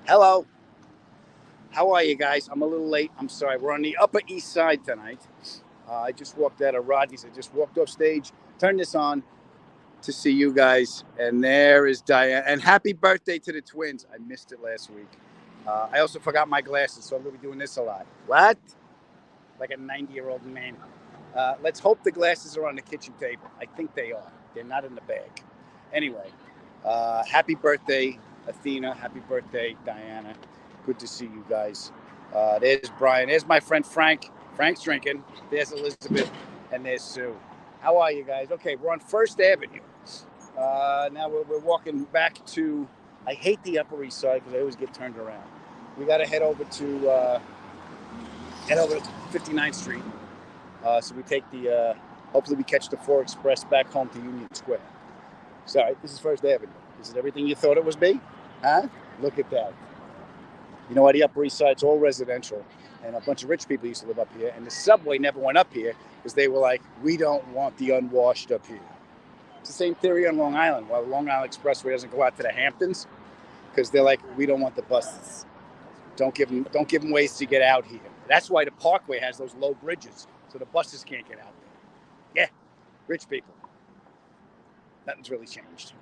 Hello. How are you guys? I'm a little late. I'm sorry. We're on the Upper East Side tonight. I just walked out of Rodney's. I just walked off stage, turned this on to see you guys. And there is Diane. And happy birthday to the twins. I missed it last week. I also forgot my glasses, so I'm going to be doing this a lot. What? Like a 90-year-old man. Let's hope the glasses are on the kitchen table. I think they are. They're not in the bag. Anyway, happy birthday, Athena. Happy birthday, Diana. Good to see you guys. There's Brian. There's my friend Frank. Frank's drinking. There's Elizabeth. And there's Sue. How are you guys? Okay, we're on First Avenue. Now we're walking back to, I hate the Upper East Side because I always get turned around. We got to head over to 59th Street. So we take hopefully we catch the 4 Express back home to Union Square. Sorry, this is First Avenue. Is it everything you thought it was be? Huh? Look at that. You know, the Upper East Side's all residential, and a bunch of rich people used to live up here, and the subway never went up here because they were like, we don't want the unwashed up here. It's the same theory on Long Island. Why the Long Island Expressway doesn't go out to the Hamptons, because they're like, we don't want the buses. Don't give them ways to get out here. That's why the Parkway has those low bridges, so the buses can't get out there. Yeah, rich people. Nothing's really changed.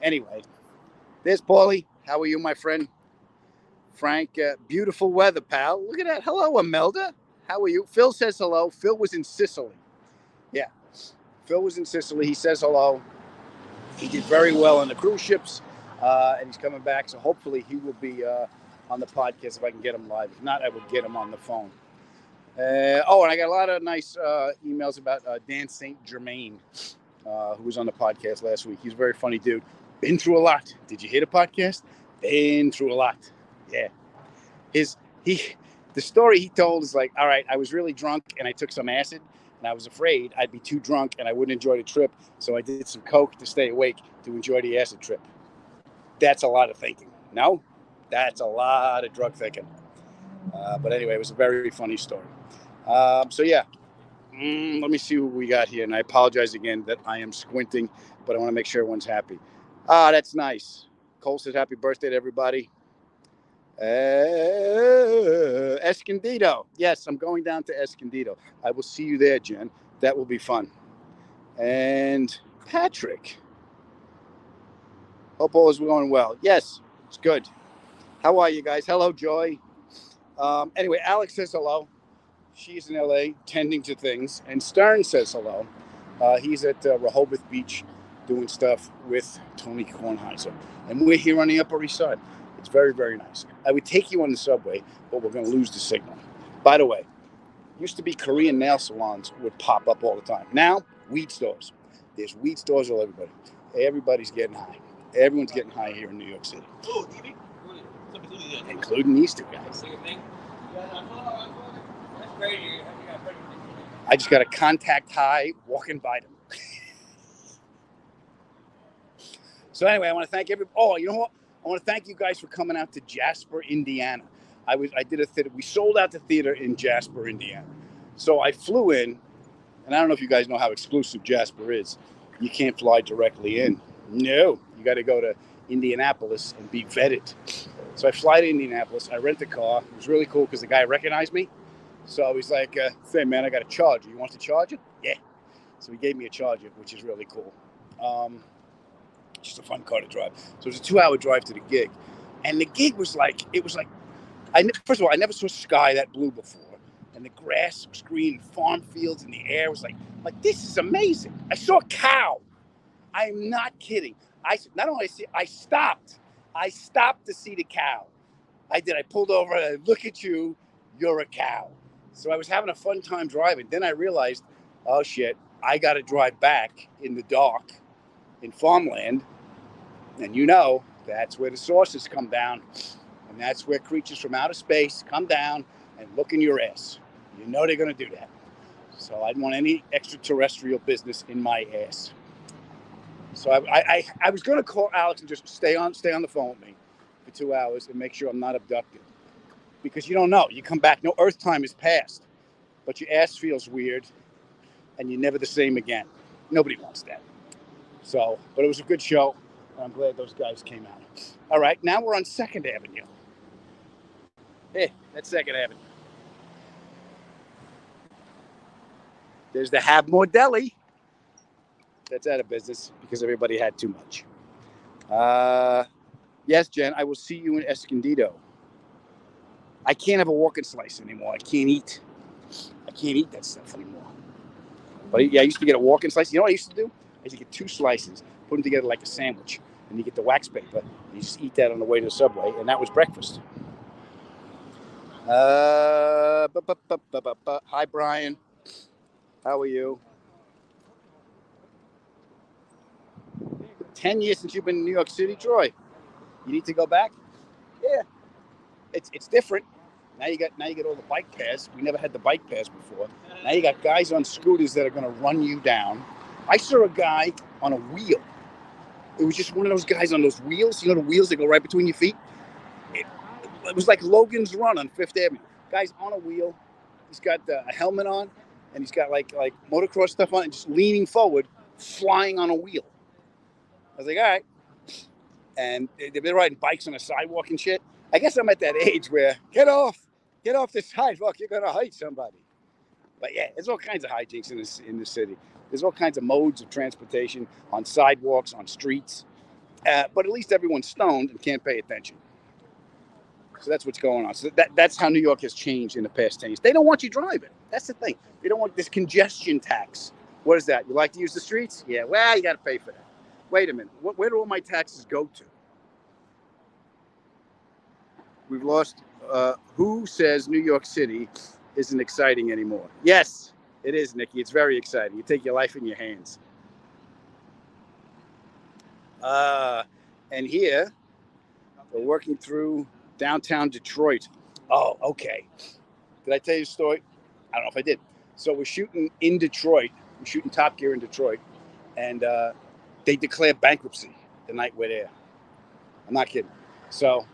Anyway, there's Paulie. How are you, my friend? Frank, beautiful weather, pal. Look at that. Hello, Imelda. How are you? Phil says hello. Phil was in Sicily. Yeah, Phil was in Sicily. He says hello. He did very well on the cruise ships, and he's coming back. So hopefully he will be on the podcast if I can get him live. If not, I will get him on the phone. And I got a lot of nice emails about Dan St. Germain, who was on the podcast last week. He's a very funny dude. Been through a lot. Did you hear the podcast? Been through a lot. Yeah. The story he told is like, all right, I was really drunk and I took some acid and I was afraid I'd be too drunk and I wouldn't enjoy the trip. So I did some coke to stay awake to enjoy the acid trip. That's a lot of thinking. No? That's a lot of drug thinking. But anyway, it was a very funny story. Let me see who we got here. And I apologize again that I am squinting, but I want to make sure everyone's happy. That's nice. Cole says happy birthday to everybody. Escondido. Yes, I'm going down to Escondido. I will see you there, Jen. That will be fun. And Patrick. Hope all is going well. Yes, it's good. How are you guys? Hello, Joy. Anyway, Alex says hello. She's in LA tending to things. And Stern says hello. He's at Rehoboth Beach doing stuff with Tony Kornheiser. And we're here on the Upper East Side. It's very, very nice. I would take you on the subway, but we're going to lose the signal. By the way, used to be Korean nail salons would pop up all the time. Now, weed stores. There's weed stores all everybody. Everybody's getting high. Everyone's getting high here in New York City. Including these two guys. I just got a contact high walking by them. So anyway, I want to thank everybody. Oh, you know what? I want to thank you guys for coming out to Jasper, Indiana. I did a theater. We sold out the theater in Jasper, Indiana. So I flew in, and I don't know if you guys know how exclusive Jasper is. You can't fly directly in. No, you got to go to Indianapolis and be vetted. So I fly to Indianapolis. I rent a car. It was really cool because the guy recognized me. So I was like, "Hey man, I got a Charger. You want the Charger?" Yeah. So he gave me a Charger, which is really cool. Just a fun car to drive. So it was a 2-hour drive to the gig. And the gig was like, first of all, I never saw sky that blue before. And the grass was green, farm fields, and the air was like, this is amazing. I saw a cow. I am not kidding. I stopped. I stopped to see the cow. I did. I pulled over and I look at you. You're a cow. So I was having a fun time driving. Then I realized, oh shit, I got to drive back in the dark in farmland. And that's where the sources come down. And that's where creatures from outer space come down and look in your ass. You know they're going to do that. So I didn't want any extraterrestrial business in my ass. So I was going to call Alex and just stay on the phone with me for 2 hours and make sure I'm not abducted. Because you don't know. You come back, no Earth time is passed. But your ass feels weird and you're never the same again. Nobody wants that. So, but it was a good show. I'm glad those guys came out. All right, now we're on 2nd Avenue. Hey, that's Second Avenue. There's the Have More Deli. That's out of business because everybody had too much. Yes, Jen, I will see you in Escondido. I can't have a walking slice anymore. I can't eat that stuff anymore. But yeah, I used to get a walking slice. You know what I used to do? I used to get 2 slices, put them together like a sandwich, and you get the wax paper. And you just eat that on the way to the subway, and that was breakfast. Hi, Brian. How are you? 10 years since you've been in New York City, Troy. You need to go back? Yeah. It's different. Now you got all the bike paths. We never had the bike paths before. Now you got guys on scooters that are going to run you down. I saw a guy on a wheel. It was just one of those guys on those wheels. You know the wheels that go right between your feet? It was like Logan's Run on Fifth Avenue. Guy's on a wheel. He's got a helmet on, and he's got like motocross stuff on, and just leaning forward, flying on a wheel. I was like, all right. And they've been riding bikes on the sidewalk and shit. I guess I'm at that age where get off the sidewalk. You're gonna hurt somebody. But yeah, there's all kinds of hijinks in the city. There's all kinds of modes of transportation on sidewalks, on streets. But at least everyone's stoned and can't pay attention. So that's what's going on. So that's how New York has changed in the past 10 years. They don't want you driving. That's the thing. They don't want this congestion tax. What is that? You like to use the streets? Yeah, well, you got to pay for that. Wait a minute. Where do all my taxes go to? We've lost. Who says New York City isn't exciting anymore? Yes, it is, Nikki. It's very exciting. You take your life in your hands. And here, we're working through downtown Detroit. Oh, okay. Did I tell you a story? I don't know if I did. So we're shooting in Detroit. We're shooting Top Gear in Detroit. And they declared bankruptcy the night we're there. I'm not kidding. So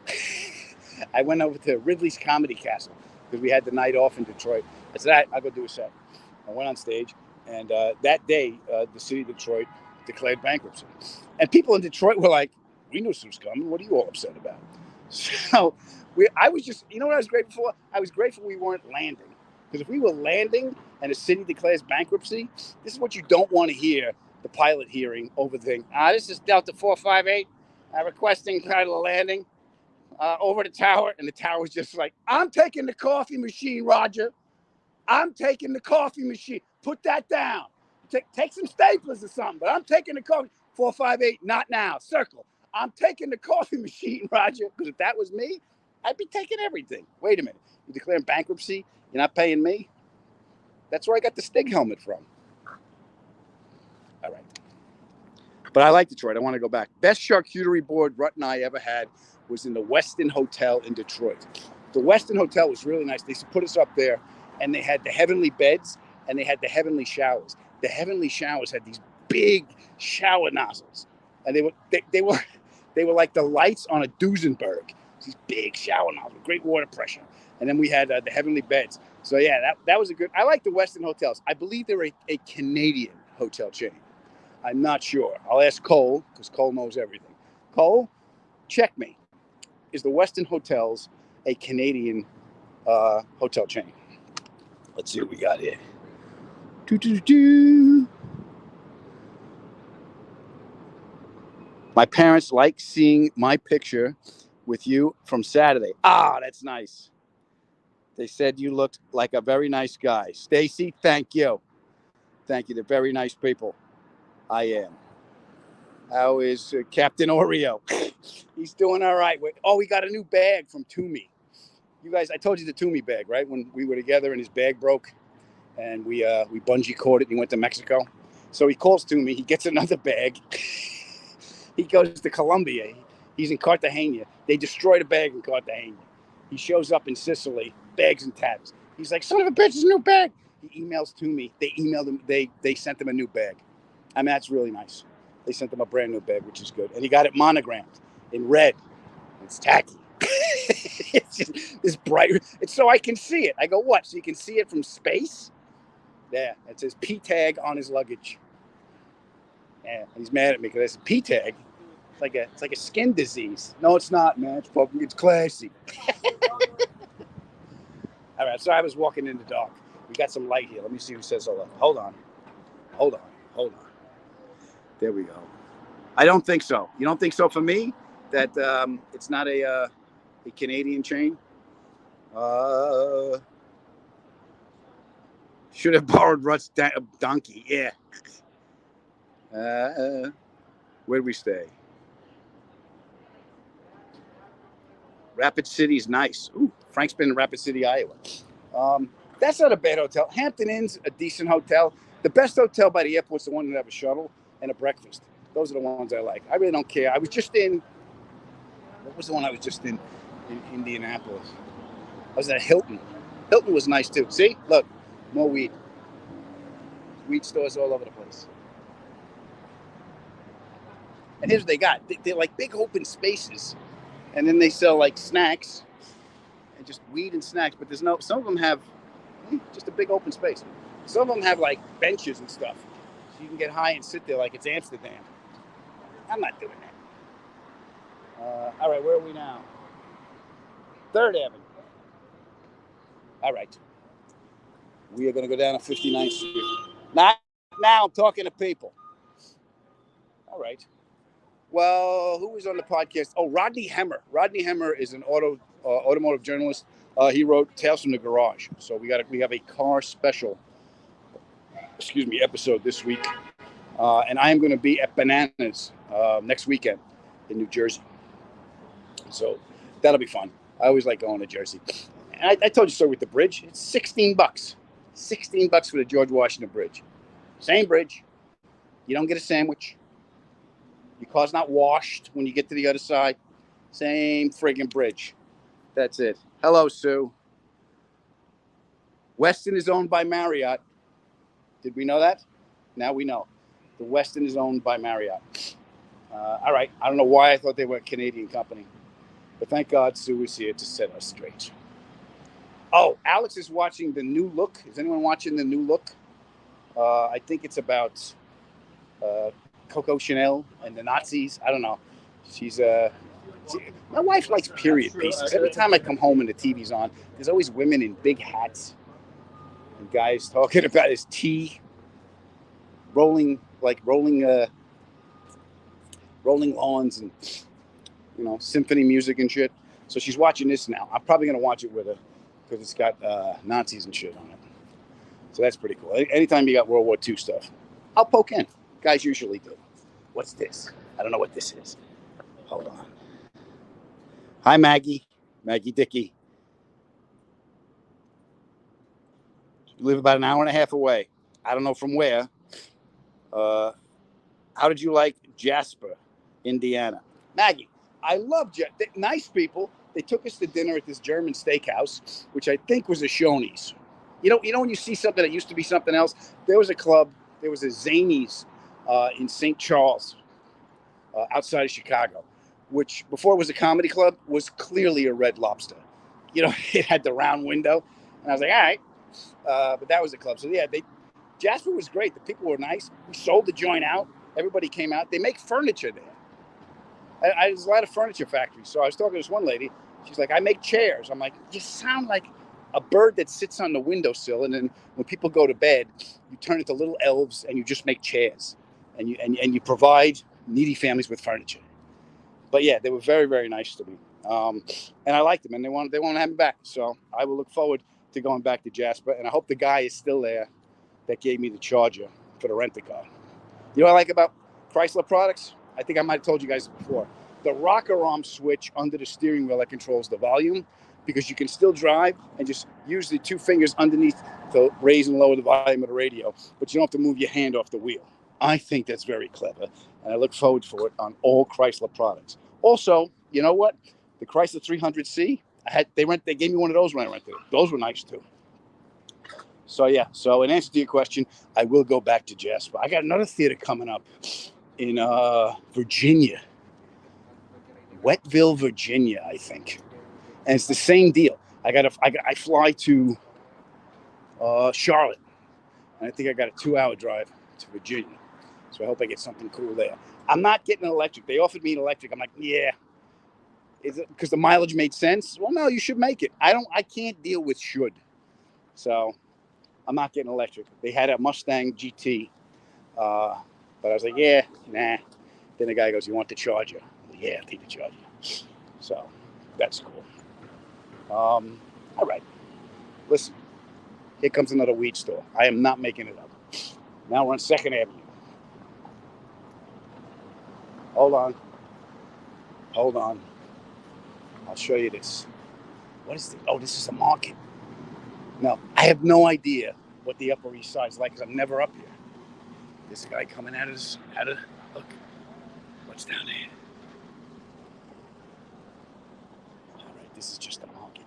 I went over to Ridley's Comedy Castle because we had the night off in Detroit. I said, I'll go do a set. I went on stage. And that day, the city of Detroit declared bankruptcy. And people in Detroit were like, we knew this was coming. What are you all upset about? So I was just, you know what I was grateful for? I was grateful we weren't landing. Because if we were landing and a city declares bankruptcy, this is what you don't want to hear the pilot hearing over the thing. This is Delta 458 requesting pilot landing over the tower. And the tower was just like, I'm taking the coffee machine, Roger. I'm taking the coffee machine. Put that down. Take some staplers or something. But I'm taking the coffee. 458, not now. Circle. I'm taking the coffee machine, Roger. Because if that was me, I'd be taking everything. Wait a minute. You're declaring bankruptcy? You're not paying me? That's where I got the Stig helmet from. All right. But I like Detroit. I want to go back. Best charcuterie board Rut and I ever had was in the Westin Hotel in Detroit. The Westin Hotel was really nice. They put us up there, and they had the heavenly beds, and they had the heavenly showers. The heavenly showers had these big shower nozzles, and they were like the lights on a Duesenberg. These big shower nozzles, great water pressure. And then we had the heavenly beds. So yeah, that was a good. I like the Westin hotels. I believe they're a Canadian hotel chain. I'm not sure. I'll ask Cole because Cole knows everything. Cole, check me. Is the Westin Hotels a Canadian hotel chain? Let's see what we got here. My parents like seeing my picture with you from Saturday. That's nice. They said you looked like a very nice guy. Stacy, thank you. Thank you. They're very nice people. I am. How is Captain Oreo? He's doing all right. We got a new bag from Toomey. You guys, I told you the Toomey bag, right? When we were together and his bag broke and we bungee cord it and he went to Mexico. So he calls Toomey. He gets another bag. He goes to Colombia. He's in Cartagena. They destroyed a bag in Cartagena. He shows up in Sicily, bags and tabs. He's like, son of a bitch, it's a new bag. He emails Toomey. They emailed him. They sent him a new bag. I mean, that's really nice. They sent him a brand new bag, which is good. And he got it monogrammed in red. It's tacky. It's just this bright. It's so I can see it. I go, what? So you can see it from space? Yeah, it says P tag on his luggage. Yeah, he's mad at me because I said P tag. It's like a skin disease. No, it's not, man. It's classy. All right, so I was walking in the dark. We got some light here. Let me see who says hello. Hold on. There we go. I don't think so. You don't think so for me? That it's not a Canadian chain? Should have borrowed Rutt's donkey. Yeah. Where'd we stay? Rapid City's nice. Ooh, Frank's been in Rapid City, Iowa. That's not a bad hotel. Hampton Inn's a decent hotel. The best hotel by the airport's the one that have a shuttle and a breakfast. Those are the ones I like. I really don't care. I was just in. What was the one I was just in Indianapolis? I was at Hilton. Hilton was nice too. See, look, more weed. Weed stores all over the place. And here's what they got. They're like big open spaces, and then they sell like snacks and just weed and snacks. But there's no. Some of them have just a big open space. Some of them have like benches and stuff, so you can get high and sit there like it's Amsterdam. I'm not doing that. All right, where are we now? 3rd Avenue. All right. We are going to go down to 59th Street. Now I'm talking to people. All right. Well, who was on the podcast? Oh, Rodney Hemmer. Rodney Hemmer is an automotive journalist. He wrote Tales from the Garage. So we have a car special, episode this week. And I am going to be at Bananas next weekend in New Jersey. So that'll be fun. I always like going to Jersey. And I told you so with the bridge. It's $16. $16 for the George Washington Bridge. Same bridge. You don't get a sandwich. Your car's not washed when you get to the other side. Same friggin' bridge. That's it. Hello, Sue. Westin is owned by Marriott. Did we know that? Now we know. The Westin is owned by Marriott. All right. I don't know why I thought they were a Canadian company. But thank God Sue is here to set us straight. Oh, Alex is watching The New Look. Is anyone watching The New Look? I think it's about Coco Chanel and the Nazis. I don't know. My wife likes period pieces. Every time I come home and the TV's on, there's always women in big hats and guys talking about his tea, rolling lawns and symphony music and shit. So she's watching this now. I'm probably gonna watch it with her because it's got Nazis and shit on it. So that's pretty cool. Anytime you got World War II stuff, I'll poke in. Guys usually do. What's this? I don't know what this is. Hold on. Hi, Maggie. Maggie Dickey. You live about an hour and a half away. I don't know from where. How did you like Jasper, Indiana? Maggie, I love Jasper. Nice people. They took us to dinner at this German steakhouse, which I think was a Shoney's. You know when you see something that used to be something else? There was a club. There was a Zanies in St. Charles, outside of Chicago, which before it was a comedy club was clearly a Red Lobster. It had the round window, and I was like, all right. But that was a club. So yeah, Jasper was great. The people were nice. We sold the joint out. Everybody came out. They make furniture there. There's a lot of furniture factories. So I was talking to this one lady. She's like, I make chairs. I'm like, you sound like a bird that sits on the windowsill, and then when people go to bed, you turn into little elves and you just make chairs, and you provide needy families with furniture. But yeah, they were very, very nice to me, and I liked them, and they want to have me back. So I will look forward to going back to Jasper, and I hope the guy is still there that gave me the charger for the rent-a-car. You know what I like about Chrysler products? I think I might have told you guys before. The rocker arm switch under the steering wheel that controls the volume, because you can still drive and just use the 2 fingers underneath to raise and lower the volume of the radio, but you don't have to move your hand off the wheel. I think that's very clever, and I look forward for it on all Chrysler products. Also, you know what? The Chrysler 300C, they gave me one of those when I rented it. Those were nice too. So yeah, in answer to your question, I will go back to Jasper. I got another theater coming up in Virginia. Wettville, Virginia, I think. And it's the same deal. I fly to Charlotte, and I think I got a 2-hour drive to Virginia. So I hope I get something cool there. I'm not getting an electric. They offered me an electric. I'm like, yeah. Is it because the mileage made sense? Well, no, you should make it. I can't deal with should. So I'm not getting electric. They had a Mustang GT, but I was like, yeah, nah. Then the guy goes, you want the Charger? Like, yeah, I'll take the Charger. So that's cool. All right. Listen, here comes another weed store. I am not making it up. Now we're on 2nd Avenue. Hold on. Hold on. I'll show you this. What is this? Oh, this is a market. No, I have no idea what the Upper East Side is like because I'm never up here. This guy coming at us. Look. What's down there? All right, this is just a market.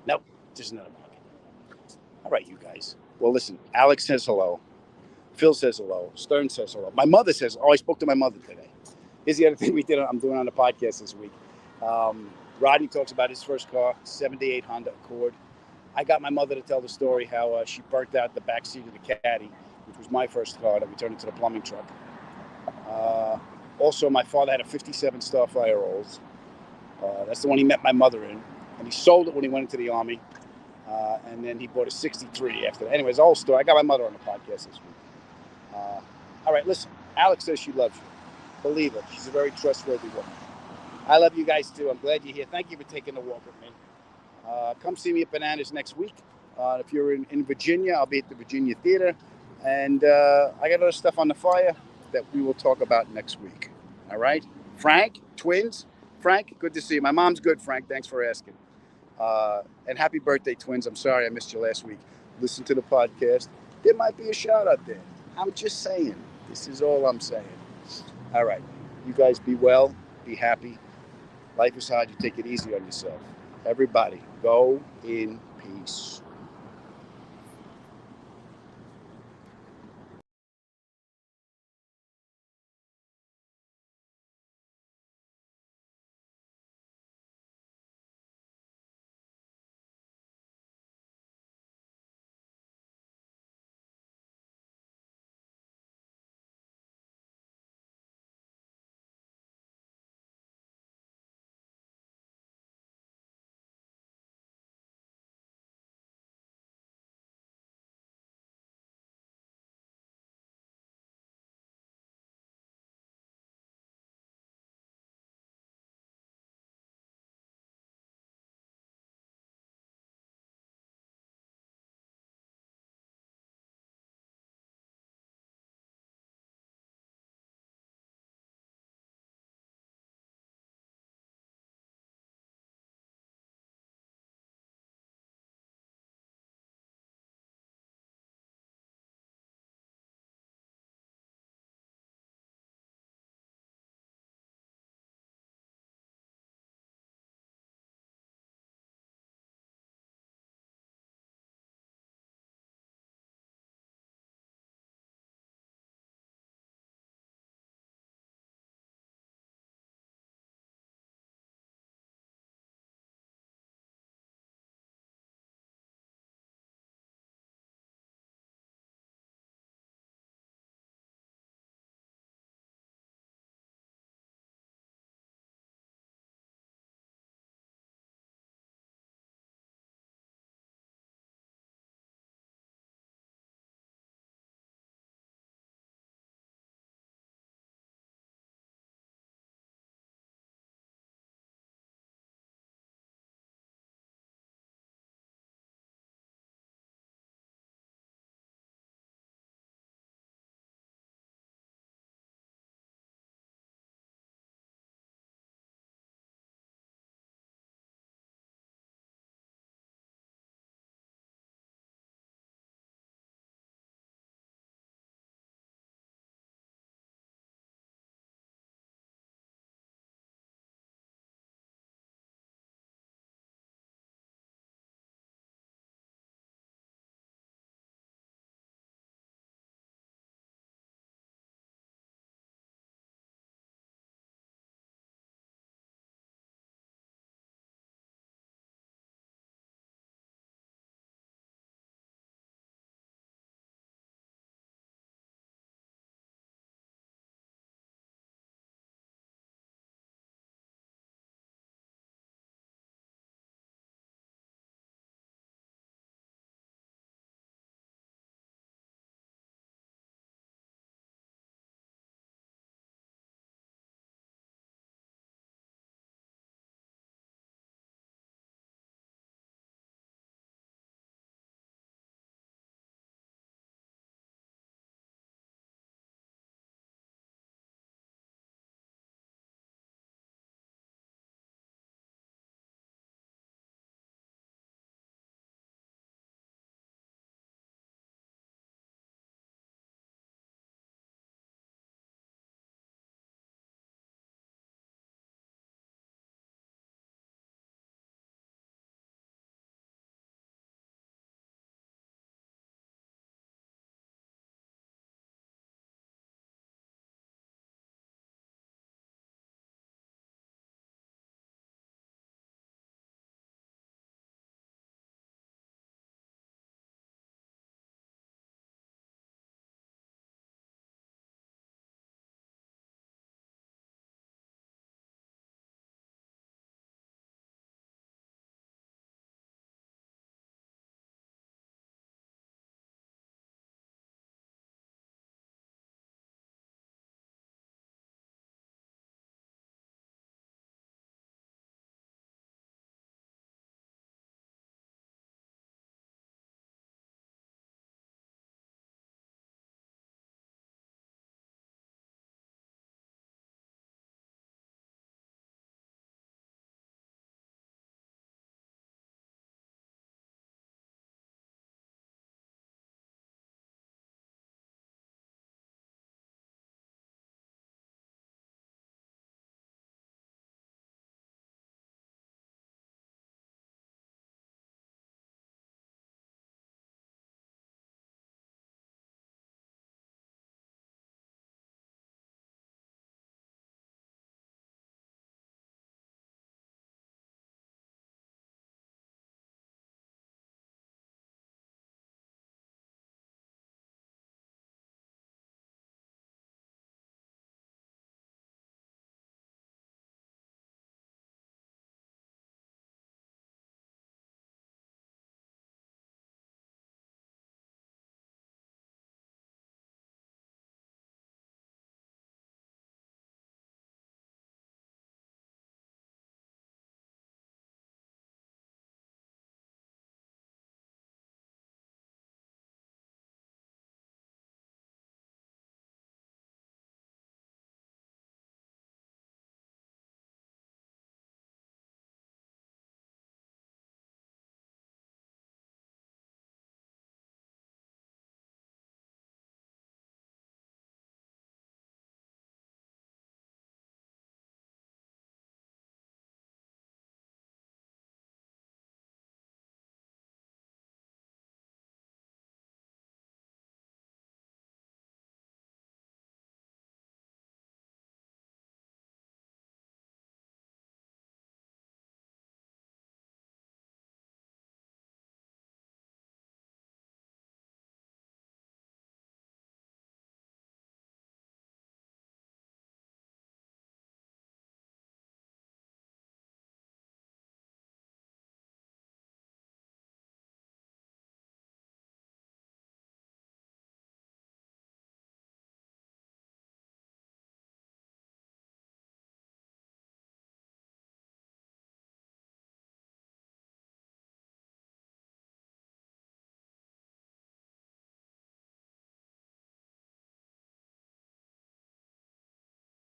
Nope, just another market. All right, you guys. Well, listen, Alex says hello. Phil says hello. Stern says hello. My mother says, I spoke to my mother today. Here's the other thing I'm doing on the podcast this week. Rodney talks about his first car, 78 Honda Accord. I got my mother to tell the story how she burnt out the back seat of the Caddy, which was my first car that we turned into the plumbing truck. Also, my father had a 57 Starfire Rolls. That's the one he met my mother in. And he sold it when he went into the Army. And then he bought a 63 after that. Anyways, the whole story. I got my mother on the podcast this week. All right, listen. Alex says she loves you. Believe her. She's a very trustworthy woman. I love you guys, too. I'm glad you're here. Thank you for taking the walk with me. Come see me at Bananas next week. If you're in Virginia, I'll be at the Virginia Theater. And I got other stuff on the fire that we will talk about next week. All right? Frank, twins. Frank, good to see you. My mom's good, Frank. Thanks for asking. And happy birthday, twins. I'm sorry I missed you last week. Listen to the podcast. There might be a shout out there. I'm just saying. This is all I'm saying. All right. You guys be well. Be happy. Life is hard. You take it easy on yourself. Everybody, go in peace.